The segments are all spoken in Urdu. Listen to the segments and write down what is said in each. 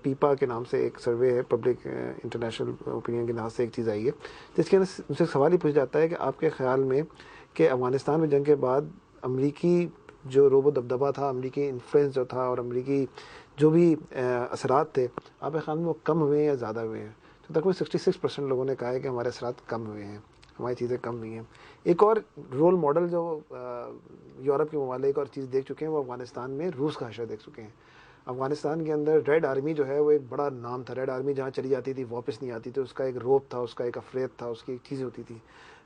پیپا کے نام سے ایک سروے ہے، پبلک انٹرنیشنل اوپینین کے لحاظ سے ایک چیز آئی ہے جس کے اندر ان سے سوال ہی پوچھ جاتا ہے کہ آپ کے خیال میں کہ افغانستان میں جنگ کے بعد امریکی جو روب و دبدبہ تھا، امریکی انفلوئنس جو تھا اور امریکی جو بھی اثرات تھے، آپ کے خیال میں وہ کم ہوئے ہیں یا زیادہ ہوئے ہیں؟ تو تقریباً 66% لوگوں نے کہا ہے کہ ہمارے اثرات کم ہوئے ہیں، ہماری چیزیں کم ہوئی ہیں۔ ایک اور رول ماڈل جو یورپ کے ممالک اور چیز دیکھ چکے ہیں وہ افغانستان میں روس کا حشر دیکھ چکے ہیں۔ افغانستان کے اندر ریڈ آرمی جو ہے وہ ایک بڑا نام تھا، ریڈ آرمی جہاں چلی جاتی تھی واپس نہیں آتی تھی، اس کا ایک روپ تھا، اس کا ایک افریت تھا، اس کی ایک چیزیں ہوتی تھی۔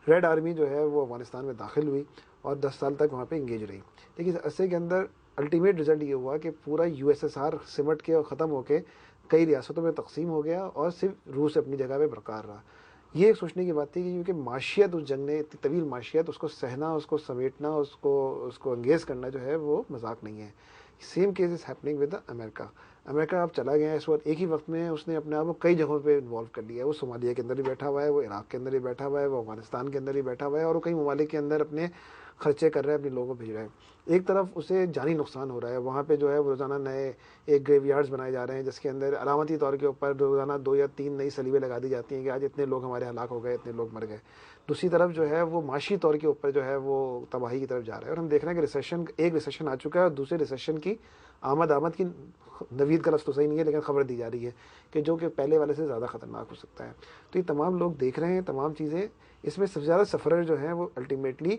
ریڈ آرمی جو ہے وہ افغانستان میں داخل ہوئی اور 10 سال تک وہاں پہ انگیج رہی، لیکن اس عرصے کے اندر الٹیمیٹ رزلٹ یہ ہوا کہ پورا USSR سمٹ کے اور ختم ہو کے کئی ریاستوں میں تقسیم ہو گیا اور صرف روس اپنی جگہ پہ برقرار رہا۔ یہ ایک سوچنے کی بات تھی کہ کیونکہ معاشیت اس جنگ نے اتنی طویل معاشیت، اس کو سہنا، اس کو سمیٹنا، اس کو انگیز کرنا جو ہے وہ مذاق نہیں ہے۔ Same case is happening with America. امریکہ اب چلا گیا ہے اس وقت، ایک ہی وقت میں اس نے اپنے آپ کو کئی جگہوں پہ انوالو کر لیا ہے۔ وہ صومالیہ کے اندر ہی بیٹھا ہوا ہے، وہ عراق کے اندر ہی بیٹھا ہوا ہے، وہ افغانستان کے اندر ہی بیٹھا ہوا ہے، اور وہ کئی ممالک کے اندر اپنے خرچے کر رہا ہے، اپنے لوگوں کو بھیج رہا ہے۔ ایک طرف اسے جانی نقصان ہو رہا ہے، وہاں پہ جو ہے وہ روزانہ نئے ایک گریو یارڈز بنائے جا رہے ہیں جس کے اندر علامتی طور کے اوپر روزانہ 2 یا 3 نئی صلیبیں لگا دی جاتی ہیں کہ آج اتنے لوگ ہمارے ہلاک ہو گئے، اتنے لوگ مر گئے۔ دوسری طرف جو ہے وہ معاشی طور کے اوپر جو ہے وہ تباہی کی طرف جا رہا ہے، اور ہم دیکھ رہے ہیں کہ ایک ریسیشن آ چکا ہے اور دوسرے ریسیشن کی آمد کی نوید کا لفظ تو صحیح نہیں ہے لیکن خبر دی جا رہی ہے کہ جو کہ پہلے والے سے زیادہ خطرناک ہو سکتا ہے۔ تو یہ تمام لوگ دیکھ رہے ہیں، تمام چیزیں، اس میں سب سے زیادہ سفرر جو ہیں وہ الٹیمیٹلی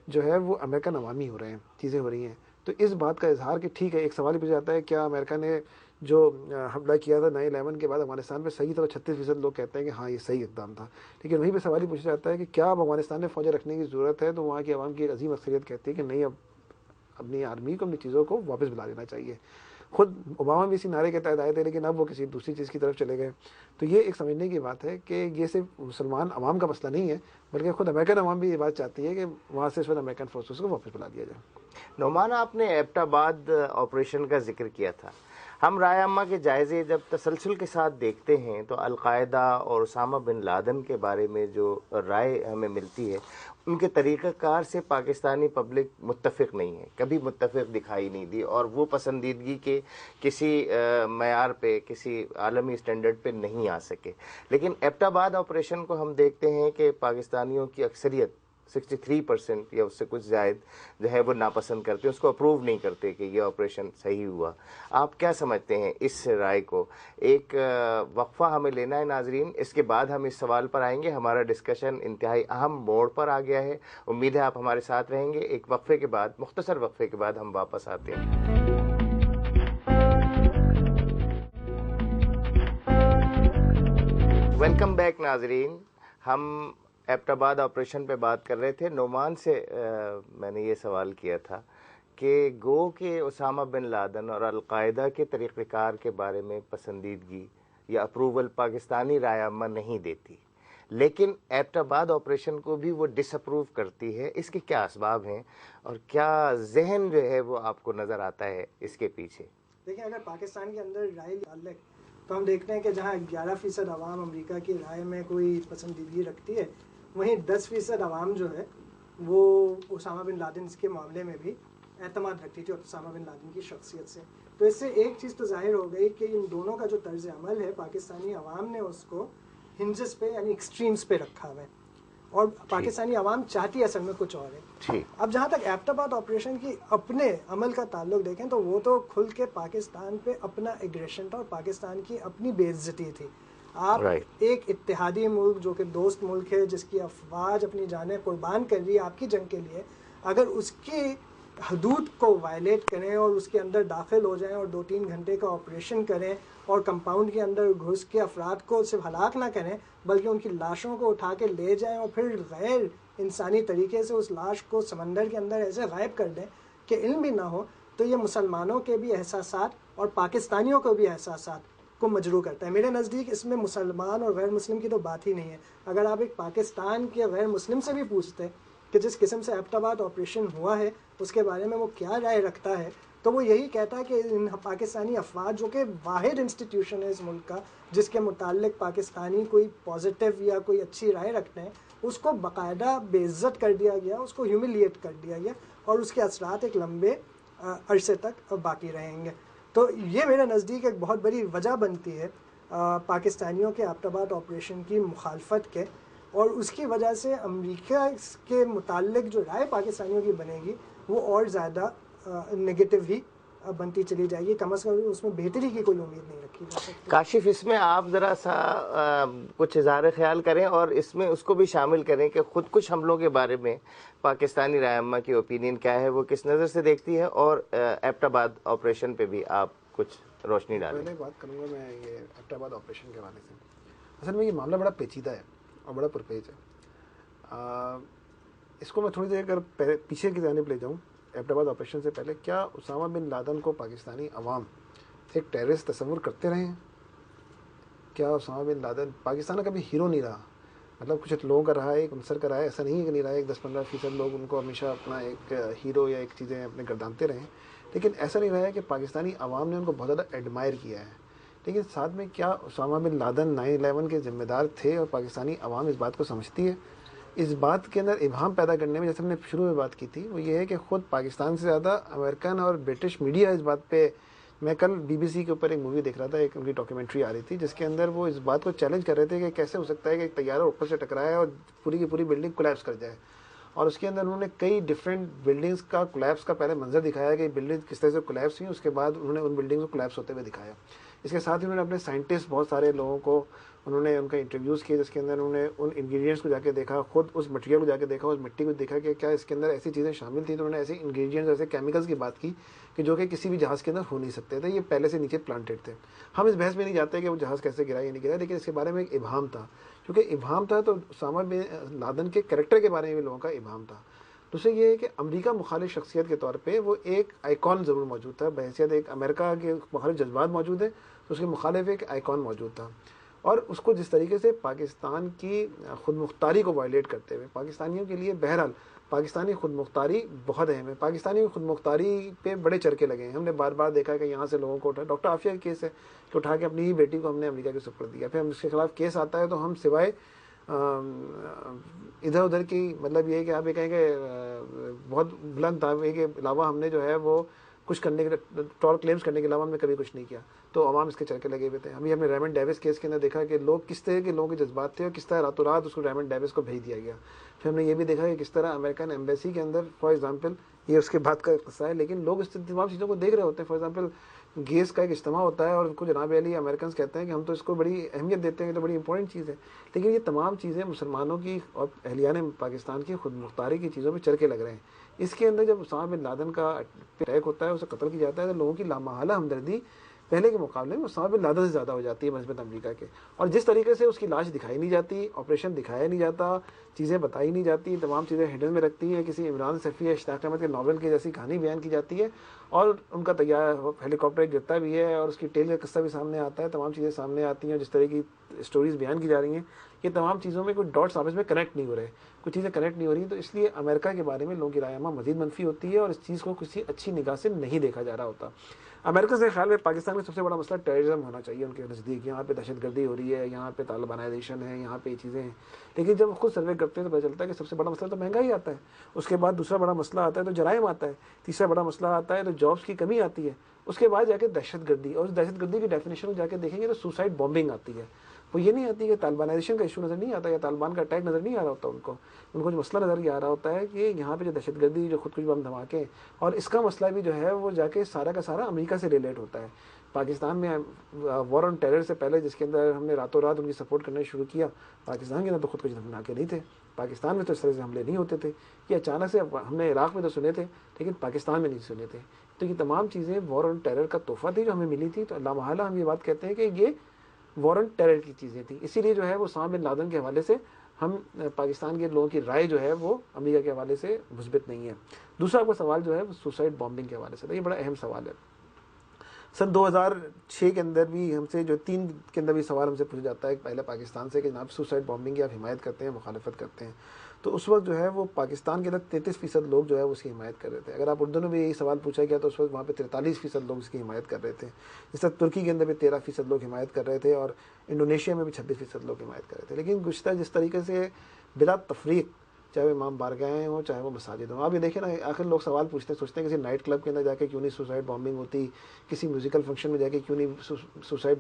جو ہے وہ امریکن عوامی ہو رہے ہیں، چیزیں ہو رہی ہیں۔ تو اس بات کا اظہار کہ ٹھیک ہے، ایک سوال ہی پوچھا جاتا ہے کیا امریکہ نے جو حملہ کیا تھا 9/11 کے بعد افغانستان پہ صحیح طرح 36% لوگ کہتے ہیں کہ ہاں یہ صحیح اقدام تھا، لیکن وہیں پہ سوال ہی پوچھا جاتا ہے کہ کیا اب افغانستان میں فوجیں رکھنے کی ضرورت ہے؟ تو وہاں کی عوام کی ایک عظیم اکثریت کہتی ہے کہ نہیں، اب اپنی آرمی کو، اپنی چیزوں کو واپس بلا لینا چاہیے۔ خود اوباما بھی اسی نعرے کے تحت آئے تھے لیکن اب وہ کسی دوسری چیز کی طرف چلے گئے۔ تو یہ ایک سمجھنے کی بات ہے کہ یہ صرف مسلمان عوام کا مسئلہ نہیں ہے، بلکہ خود امریکن عوام بھی یہ بات چاہتی ہے کہ وہاں سے اس وقت امریکن فورسز کو واپس بلا دیا جائے۔ نعمان، آپ نے ایبٹ آباد آپریشن کا ذکر کیا تھا۔ ہم رائے عامہ کے جائزے جب تسلسل کے ساتھ دیکھتے ہیں تو القاعدہ اور اسامہ بن لادن کے بارے میں جو رائے ہمیں ملتی ہے، ان کے طریقہ کار سے پاکستانی پبلک متفق نہیں ہے، کبھی متفق دکھائی نہیں دی، اور وہ پسندیدگی کے کسی معیار پہ، کسی عالمی اسٹینڈرڈ پہ نہیں آ سکے۔ لیکن ایبٹ آباد آپریشن کو ہم دیکھتے ہیں کہ پاکستانیوں کی اکثریت 63% یا اس سے کچھ زائد جو ہے وہ ناپسند کرتے ہیں، اس کو اپروو نہیں کرتے کہ یہ آپریشن صحیح ہوا۔ آپ کیا سمجھتے ہیں اس رائے کو؟ ایک وقفہ ہمیں لینا ہے ناظرین، اس کے بعد ہم اس سوال پر آئیں گے۔ ہمارا ڈسکشن انتہائی اہم موڑ پر آ گیا ہے، امید ہے آپ ہمارے ساتھ رہیں گے۔ ایک وقفے کے بعد، مختصر وقفے کے بعد ہم واپس آتے ہیں۔ ویلکم بیک ناظرین، ہم ایبٹ آباد آپریشن پہ بات کر رہے تھے۔ نعمان سے میں نے یہ سوال کیا تھا کہ گو کہ اسامہ بن لادن اور القاعدہ کے طریقہ کار کے بارے میں پسندیدگی یا اپروول پاکستانی رائے عامہ نہیں دیتی، لیکن ایبٹ آباد آپریشن کو بھی وہ ڈس اپروو کرتی ہے۔ اس کے کیا اسباب ہیں اور کیا ذہن جو ہے وہ آپ کو نظر آتا ہے اس کے پیچھے؟ دیکھیں، اگر پاکستان کے اندر رائے متعلق تو ہم دیکھتے ہیں کہ جہاں 11% عوام امریکہ کی رائے میں کوئی پسندیدگی رکھتی ہے، وہیں 10% عوام جو ہے وہ اسامہ بن لادن کے معاملے میں بھی اعتماد رکھتی تھی، اور اسامہ بن لادن کی شخصیت سے۔ تو اس سے ایک چیز تو ظاہر ہو گئی کہ ان دونوں کا جو طرز عمل ہے، پاکستانی عوام نے اس کو ہنجز پہ یعنی ایکسٹریمز پہ رکھا ہوا ہے، اور پاکستانی عوام چاہتی اصل میں کچھ اور ہے۔ اب جہاں تک ایبٹ آباد آپریشن کی اپنے عمل کا تعلق دیکھیں تو وہ تو کھل کے پاکستان پہ اپنا ایگریشن تھا اور پاکستان کی اپنی بے عزتی تھی۔ آپ ایک اتحادی ملک جو کہ دوست ملک ہے، جس کی افواج اپنی جانیں قربان کر رہی ہے آپ کی جنگ کے لیے، اگر اس کی حدود کو وائلیٹ کریں اور اس کے اندر داخل ہو جائیں اور 2-3 گھنٹے کا آپریشن کریں اور کمپاؤنڈ کے اندر گھس کے افراد کو صرف ہلاک نہ کریں بلکہ ان کی لاشوں کو اٹھا کے لے جائیں اور پھر غیر انسانی طریقے سے اس لاش کو سمندر کے اندر ایسے غائب کر دیں کہ علم بھی نہ ہو، تو یہ مسلمانوں کے بھی احساسات اور پاکستانیوں کو بھی احساسات کو مجروح کرتا ہے۔ میرے نزدیک اس میں مسلمان اور غیر مسلم کی تو بات ہی نہیں ہے۔ اگر آپ ایک پاکستان کے غیر مسلم سے بھی پوچھتے کہ جس قسم سے ایبٹ آباد آپریشن ہوا ہے اس کے بارے میں وہ کیا رائے رکھتا ہے، تو وہ یہی کہتا ہے کہ ان پاکستانی افواج، جو کہ واحد انسٹیٹیوشن ہے اس ملک کا جس کے متعلق پاکستانی کوئی پازیٹیو یا کوئی اچھی رائے رکھتے ہیں، اس کو باقاعدہ بے عزت کر دیا گیا، اس کو ہیوملیٹ کر دیا گیا، اور اس کے اثرات ایک لمبے عرصے تک باقی رہیں گے۔ تو یہ میرے نزدیک ایک بہت بڑی وجہ بنتی ہے پاکستانیوں کے ایبٹ آباد آپریشن کی مخالفت کے، اور اس کی وجہ سے امریکہ کے متعلق جو رائے پاکستانیوں کی بنے گی وہ اور زیادہ نگیٹو ہی بنتی چلی جائے گی. کم از کم اس میں بہتری کی کوئی امید نہیں رکھی جا سکتی. کاشف، اس میں آپ ذرا سا کچھ اظہار خیال کریں اور اس میں اس کو بھی شامل کریں کہ خود کش حملوں کے بارے میں پاکستانی رائے عامہ کی اوپینین کیا ہے، وہ کس نظر سے دیکھتی ہے، اور ایبٹ آباد آپریشن پہ بھی آپ کچھ روشنی ڈالیں. پہلے بات کروں گا میں یہ ایبٹ آباد آپریشن کے حوالے سے. اصل میں یہ معاملہ بڑا پیچیدہ ہے اور بڑا پرپیچ ہے. اس کو میں تھوڑی دیر اگر پیچھے کی جانب لے جاؤں، ایبٹ آباد آپریشن سے پہلے کیا اسامہ بن لادن کو پاکستانی عوام ایک ٹیررسٹ تصور کرتے رہے ہیں؟ کیا اسامہ بن لادن پاکستان کا کبھی ہیرو نہیں رہا؟ مطلب کچھ لوگوں کا رہا ہے، ایک عنصر کا رہا ہے، ایسا نہیں ہے کہ نہیں رہا ہے. 10-15% لوگ ان کو ہمیشہ اپنا ایک ہیرو یا ایک چیزیں اپنے گردانتے رہے ہیں، لیکن ایسا نہیں رہا ہے کہ پاکستانی عوام نے ان کو بہت زیادہ ایڈمائر کیا ہے. لیکن ساتھ میں کیا اسامہ بن لادن 9/11 کے ذمہ دار تھے اور پاکستانی عوام اس بات کو سمجھتی ہے؟ اس بات کے اندر ابہام پیدا کرنے میں، جیسے ہم نے شروع میں بات کی تھی، وہ یہ ہے کہ خود پاکستان سے زیادہ امریکن اور برٹش میڈیا اس بات پہ. میں کل BBC کے اوپر ایک مووی دیکھ رہا تھا، ایک ان کی ڈاکیومنٹری آ رہی تھی جس کے اندر وہ اس بات کو چیلنج کر رہے تھے کہ کیسے ہو سکتا ہے کہ ایک طیارہ اوپر سے ٹکرایا اور پوری کی پوری بلڈنگ کولیپس کر جائے. اور اس کے اندر انہوں نے کئی ڈفرینٹ بلڈنگز کا کولیپس کا پہلے منظر دکھایا کہ بلڈنگ کس طرح سے کولیپس ہوئی، اس کے بعد انہوں نے ان بلڈنگز کو کولیپس ہوتے ہوئے دکھایا. اس کے ساتھ ہی انہوں نے اپنے سائنٹسٹ بہت سارے لوگوں کو انہوں نے ان کا انٹرویوز کیے، جس کے اندر انہوں نے ان انگریڈینٹس کو جا کے دیکھا، خود اس مٹیریل کو جا کے دیکھا، اس مٹی کو دیکھا کہ کیا اس کے اندر ایسی چیزیں شامل تھیں. تو انہوں نے ایسے انگریڈینٹس، ایسے کیمیکلز کی بات کی کہ جو کہ کسی بھی جہاز کے اندر ہو نہیں سکتے تھے، یہ پہلے سے نیچے پلانٹیڈ تھے. ہم اس بحث میں نہیں جاتے کہ وہ جہاز کیسے گرا یا نہیں گرا، لیکن اس کے بارے میں ایک ابہام تھا. کیونکہ ابہام تھا تو اسامہ بن لادن کے کریکٹر کے بارے میں بھی لوگوں کا ابہام تھا. دوسرے یہ ہے کہ امریکہ مخالف شخصیت کے طور پہ وہ ایک آئیکن ضرور موجود تھا، بحیثیت ایک امریکہ کے مخالف جذبات موجود ہیں تو اس کے مخالف ایک آئیکن موجود تھا. اور اس کو جس طریقے سے پاکستان کی خود مختاری کو وائلیٹ کرتے ہوئے، پاکستانیوں کے لیے بہرحال پاکستانی خود مختاری بہت اہم ہے. پاکستانی خود مختاری پہ بڑے چرکے لگے ہیں. ہم نے بار بار دیکھا کہ یہاں سے لوگوں کو اٹھا، ڈاکٹر عافیہ کا کیس ہے کہ اٹھا کے اپنی ہی بیٹی کو ہم نے امریکہ کے سپرد دیا. پھر ہم اس کے خلاف کیس آتا ہے تو ہم سوائے ادھر ادھر کی، مطلب یہ ہے کہ آپ یہ کہیں کہ بہت بلند دعوے کے علاوہ ہم نے جو ہے وہ کچھ کرنے کے ٹال کلیمز کرنے کے علاوہ ہم نے کبھی کچھ نہیں کیا. تو عوام اس کے چرکے لگے ہوئے تھے. ہم نے ریمنڈ ڈیوس کیس کے اندر دیکھا کہ لوگ کس طرح کے لوگوں کے جذبات تھے اور کس طرح راتوں رات اس کو ریمنڈ ڈیوس کو بھیج دیا گیا. پھر ہم نے یہ بھی دیکھا کہ کس طرح امریکن ایمبیسی کے اندر، فار ایگزامپل، یہ اس کے بعد کا قصہ ہے، لیکن لوگ اس تمام چیزوں کو دیکھ رہے ہوتے ہیں. فار ایگزامپل گیس کا ایک اجتماع ہوتا ہے اور ان کو جناب علی امریکنز کہتے ہیں کہ ہم تو اس کو بڑی اہمیت دیتے ہیں کہ تو بڑی امپورٹنٹ چیز ہے. لیکن یہ تمام چیزیں مسلمانوں کی اور اہلیان پاکستان کی خود مختاری کی چیزوں پہ چرکے لگ رہے ہیں. اس کے اندر جب اسامہ بن لادن کا اٹیک ہوتا ہے، اسے قتل کیا جاتا ہے، تو لوگوں کی لامحالہ ہمدردی پہلے کے مقابلے میں اسامہ بن لادن سے زیادہ ہو جاتی ہے بنسبت امریکہ کے. اور جس طریقے سے اس کی لاش دکھائی نہیں جاتی، آپریشن دکھایا نہیں جاتا، چیزیں بتائی نہیں جاتی، تمام چیزیں ہڈن میں رکھتی ہیں، کسی عمران صفی یا اشتاق احمد کے ناول کی جیسی کہانی بیان کی جاتی ہے، اور ان کا ہیلی کاپٹر گرتا بھی ہے اور اس کی ٹیل کا قصہ بھی سامنے آتا ہے، تمام چیزیں سامنے آتی ہیں. جس طرح کی اسٹوریز بیان کی جا رہی ہیں، یہ تمام چیزوں میں کوئی ڈاٹس آپس میں کنیکٹ نہیں ہو رہے، کچھ چیزیں کنیکٹ نہیں ہو رہی. تو اس لیے امریکہ کے بارے میں لوگوں کی رائے عامہ مزید منفی ہوتی ہے اور اس چیز کو کسی اچھی نگاہ سے نہیں دیکھا جا رہا ہوتا. امریکہ سے خیال میں پاکستان میں سب سے بڑا مسئلہ ٹیررزم ہونا چاہیے ان کے نزدیک. یہاں پہ دہشت گردی ہو رہی ہے، یہاں پہ طالبانائزیشن ہے، یہاں پہ یہ چیزیں ہیں. لیکن جب خود سروے کرتے ہیں تو پتہ چلتا ہے کہ سب سے بڑا مسئلہ تو مہنگائی آتا ہے، اس کے بعد دوسرا بڑا مسئلہ آتا ہے تو جرائم آتا ہے، تیسرا بڑا مسئلہ آتا ہے تو جابس کی کمی آتی ہے، اس کے بعد جا کے دہشت گردی. اور اس دہشت گردی کی ڈیفینیشن کو جا کے دیکھیں گے تو سوسائڈ بامبنگ آتی ہے. وہ یہ نہیں آتی کہ طالبانائزیشن کا ایشو نظر نہیں آتا یا طالبان کا اٹیک نظر نہیں آ رہا ہوتا ان کو جو مسئلہ نظر یہ آ رہا ہوتا ہے کہ یہاں پہ جو دہشت گردی، جو خودکش بم دھماکے، اور اس کا مسئلہ بھی جو ہے وہ جا کے سارا کا سارا امریکہ سے ریلیٹ ہوتا ہے. پاکستان میں وار آن ٹیرر سے پہلے جس کے اندر ہم نے راتوں رات ان کی سپورٹ کرنا شروع کیا، پاکستان کے اندر تو خودکش دھماکے نہیں تھے، پاکستان میں تو اس طرح سے حملے نہیں ہوتے تھے. یہ اچانک سے ہم نے عراق میں تو سنے تھے لیکن پاکستان میں نہیں سنے تھے. تو یہ تمام چیزیں وار آن ٹیرر کا تحفہ تھی جو ہمیں ملی تھی. تو اللہ محالہ ہم یہ بات کہتے ہیں کہ یہ وار آن ٹیرر کی چیزیں تھیں. اسی لیے جو ہے وہ اسامہ بن لادن کے حوالے سے ہم پاکستان کے لوگوں کی رائے جو ہے وہ امریکہ کے حوالے سے مثبت نہیں ہے. دوسرا آپ کا سوال جو ہے وہ سوسائڈ بامبنگ کے حوالے سے تھا. یہ بڑا اہم سوال ہے. سن 2006 کے اندر بھی ہم سے جو 3 کے اندر بھی سوال ہم سے پوچھا جاتا ہے پہلے پاکستان سے کہ جناب سوسائڈ بامبنگ کی آپ حمایت کرتے ہیں، مخالفت کرتے ہیں. تو اس وقت جو ہے وہ پاکستان کے اندر 33% لوگ جو ہے اس کی حمایت کر رہے تھے. اگر آپ اردو میں بھی یہی سوال پوچھا گیا تو اس وقت وہاں پہ 43% لوگ اس کی حمایت کر رہے تھے. اس طرح ترکی کے اندر بھی 13% لوگ حمایت کر رہے تھے اور انڈونیشیا میں بھی 26% لوگ حمایت کر رہے تھے. لیکن گزشتہ جس طریقے سے بلا تفریق چاہے وہ امام بارگاہیں ہوں چاہے وہ مساجد ہوں. آپ یہ دیکھیں نا, آخر لوگ سوال پوچھتے ہیں, سوچتے ہیں کسی نائٹ کلب کے اندر جا کے کیوں نہیں سوسائڈ بامبنگ ہوتی, کسی میوزیکل فنکشن میں جا کے کیوں نہیں سوسائڈ